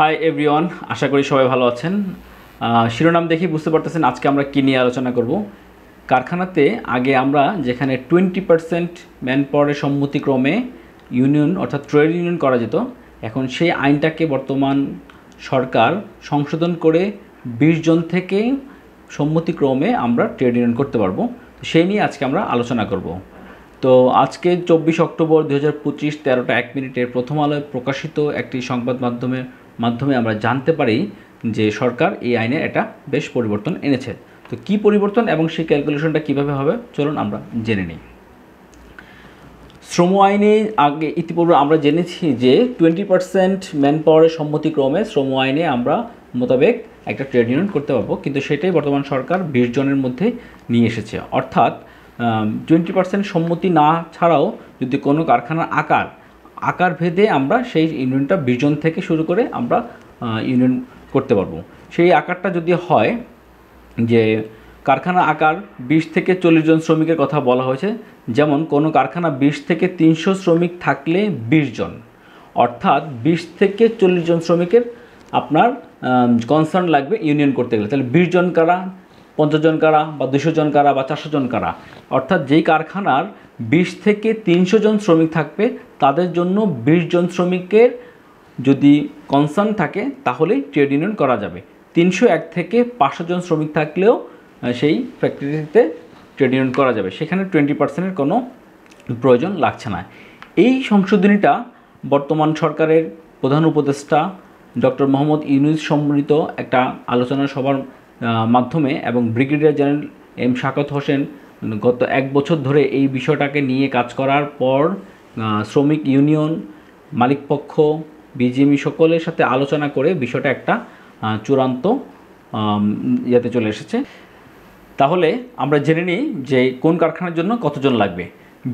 Hi everyone, আশা করি সবাই ভালো আছেন। শিরোনাম দেখে বুঝতে পারতেছেন আজকে আমরা কী নিয়ে আলোচনা করব। কারখানাতে আগে আমরা যেখানে 20% ম্যান পাওয়ারের সম্মতিক্রমে ইউনিয়ন অর্থাৎ ট্রেড ইউনিয়ন করা যেত, এখন সেই আইনটাকে বর্তমান সরকার সংশোধন করে 20 জন থেকে সম্মতিক্রমে আমরা ট্রেড ইউনিয়ন করতে পারবো। সেই নিয়ে আজকে আমরা আলোচনা করব। তো আজকে 24 অক্টোবর 2025 13টা 1 মিনিটের প্রথম আলোয় প্রকাশিত একটি সংবাদ মাধ্যমে আমরা জানতে পারি যে সরকার এই আইনে একটা বেশ পরিবর্তন এনেছে। তো কি পরিবর্তন এবং সেই ক্যালকুলেশনটা কিভাবে হবে চলুন আমরা জেনে নিই। শ্রম আইনে আগে ইতিপূর্বে আমরা জেনেছি যে 20% ম্যান পাওয়ারের সম্মতিক্রমে শ্রম আইনে আমরা মোতাবেক একটা ট্রেড ইউনিয়ন করতে পারবো, কিন্তু সেটাই বর্তমান সরকার 20 জনের মধ্যে নিয়ে এসেছে। অর্থাৎ 20% সম্মতি না ছাড়াও যদি কোনো কারখানার আকার ভেদে আমরা সেই ইউনিয়নটা 20 জন থেকে শুরু করে আমরা ইউনিয়ন করতে পারবো। সেই আকারটা যদি হয় যে কারখানা আকার 20 থেকে 40 জন শ্রমিকের কথা বলা হয়েছে, যেমন কোনো কারখানা 20 থেকে 300 শ্রমিক থাকলে 20 জন, অর্থাৎ 20 থেকে 40 জন শ্রমিকের আপনার কনসার্ন লাগবে ইউনিয়ন করতে গেলে। তাহলে 20 জন কারা, 50 জন কারা, বা 200 জন কারা, বা 400 জন কারা, অর্থাৎ যেই কারখানার 20 থেকে 300 জন শ্রমিক থাকবে তাদের জন্য 20 জন শ্রমিকের যদি কনসার্ন থাকে তাহলেই ট্রেড ইউনিয়ন করা যাবে। 301 থেকে 500 জন শ্রমিক থাকলেও সেই ফ্যাক্টরিতে ট্রেড ইউনিয়ন করা যাবে, সেখানে 20%-এর কোনো প্রয়োজন লাগছে না। এই সংশোধনীটা বর্তমান সরকারের প্রধান উপদেষ্টা ডক্টর মোহাম্মদ ইউনূস সম্মিলিত একটা আলোচনা সভার মাধ্যমে এবং brigadier general M Shakhawat Hossain গত 1 বছর ধরে এই বিষয়টাকে নিয়ে কাজ করার পর শ্রমিক ইউনিয়ন, মালিকপক্ষ, বিজিএমই সকলের সাথে আলোচনা করে বিষয়টা একটা চূড়ান্ত ইয়েতে চলে এসেছে। তাহলে আমরা জেনে নিই যে কোন কারখানার জন্য কতজন লাগবে।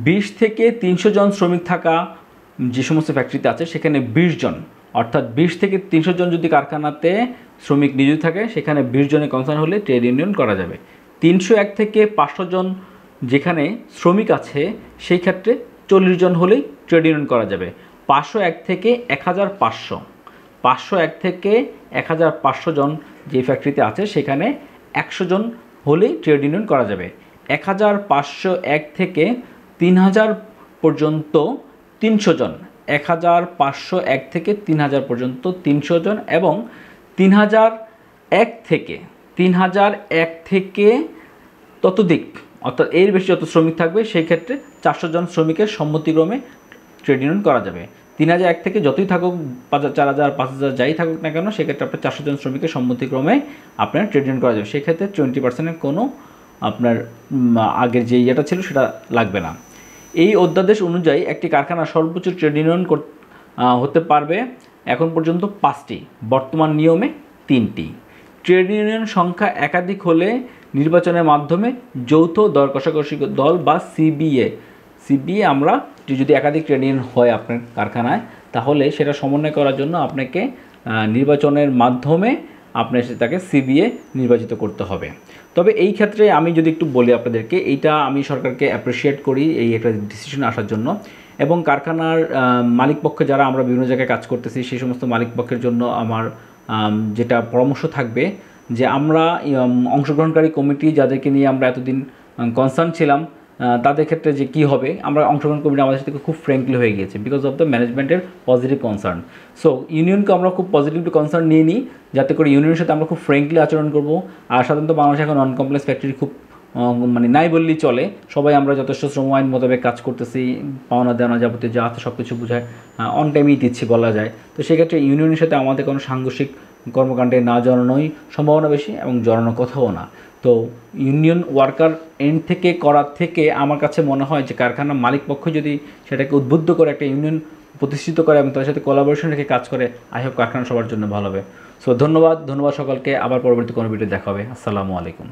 20 থেকে 300 জন শ্রমিক থাকা যে সমস্ত ফ্যাক্টরিতে আছে সেখানে 20 জন, অর্থাৎ 20 থেকে 300 জন যদি কারখানাতে শ্রমিক নিয়োজিত থাকে সেখানে 20 জনের কনসার্ন হলে ট্রেড ইউনিয়ন করা যাবে। 301 থেকে 500 জন যেখানে শ্রমিক আছে সেই ক্ষেত্রে 40 জন হলেই ট্রেড ইউনিয়ন করা যাবে। 501 থেকে 1501 থেকে 1500 জন যে ফ্যাক্টরিতে আছে সেখানে 100 জন হলেই ট্রেড ইউনিয়ন করা যাবে। 1501 থেকে 3000 পর্যন্ত 300 জন, 1501 থেকে 3000 পর্যন্ত 300 জন, এবং 3001 থেকে ততোধিক, অর্থাৎ এর বেশি যত শ্রমিক থাকবে সেই ক্ষেত্রে 400 জন শ্রমিকের সম্মতিক্রমে ট্রেড ইউনিয়ন করা যাবে। 3001 থেকে যতই থাকুক, 4000 5000 যাই থাকুক না কেন, সেক্ষেত্রে আপনার 400 জন শ্রমিকের সম্মতিক্রমে আপনার ট্রেড ইউনিয়ন করা যাবে। সেক্ষেত্রে 20%-এর কোনো আপনার আগের যে ইয়েটা ছিল সেটা লাগবে না। এই অধ্যাদেশ অনুযায়ী একটি কারখানা সর্বোচ্চ ট্রেড ইউনিয়ন হতে পারবে এখন পর্যন্ত 5টি, বর্তমান নিয়মে 3টি। ট্রেড ইউনিয়ন সংখ্যা একাধিক হলে নির্বাচনের মাধ্যমে যৌথ দর কষাকষি দল বা সিবিএ আমরা যদি একাধিক ট্রেড ইউনিয়ন হয় আপনার কারখানায়, তাহলে সেটা সমন্বয় করার জন্য আপনাকে নির্বাচনের মাধ্যমে আপনার তাকে সিবিএ নির্বাচিত করতে হবে। তবে এই ক্ষেত্রে আমি যদি একটু বলি আপনাদেরকে, এইটা আমি সরকারকে অ্যাপ্রিসিয়েট করি এই একটা ডিসিশন আসার জন্য, এবং কারখানার মালিকপক্ষে যারা আমরা বিভিন্ন জায়গায় কাজ করতেছি সেই সমস্ত মালিকপক্ষের জন্য আমার যেটা পরামর্শ থাকবে যে আমরা অংশগ্রহণকারী কমিটি যাদেরকে নিয়ে আমরা এতদিন কনসার্ন ছিলাম তাদের ক্ষেত্রে যে কী হবে, আমরা অংশগ্রহণ কমিটি আমাদের সাথে খুব ফ্র্যাঙ্কলি হয়ে গিয়েছে বিকজ অফ দ্য ম্যানেজমেন্টের পজিটিভ কনসার্ন। সো ইউনিয়নকে আমরা খুব পজিটিভলি কনসার্ন নিয়ে নিই যাতে করে ইউনিয়নের সাথে আমরা খুব ফ্র্যাঙ্কলি আচরণ করব। আর সাধারণত বাংলাদেশে এখন নন কমপ্লেক্স ফ্যাক্টরি খুব মানে নাই বললেই চলে, সবাই আমরা যথেষ্ট শ্রম আইন মোতাবেক কাজ করতেছি, পাওনা দেওয়া যাবতীয় যা আছে সব কিছু বোঝায়, অন টাইমেই দিচ্ছি বলা যায়। তো সেক্ষেত্রে ইউনিয়নের সাথে আমাদের কোনো সাংঘর্ষিক কর্মকাণ্ডে না জড়ানোই সম্ভাবনা বেশি এবং জড়ানোর কথাও না। তো ইউনিয়ন ওয়ার্কার এন্ড থেকে করার থেকে আমার কাছে মনে হয় যে কারখানার মালিকপক্ষ যদি সেটাকে উদ্বুদ্ধ করে একটা ইউনিয়ন প্রতিষ্ঠিত করে এবং তাদের সাথে কোলাবোরেশন রেখে কাজ করে, আই হোপ কারখানা সবার জন্য ভালো হবে। সো ধন্যবাদ সকলকে, আবার পরবর্তী কোনো ভিডিও দেখা হবে। আসসালামু আলাইকুম।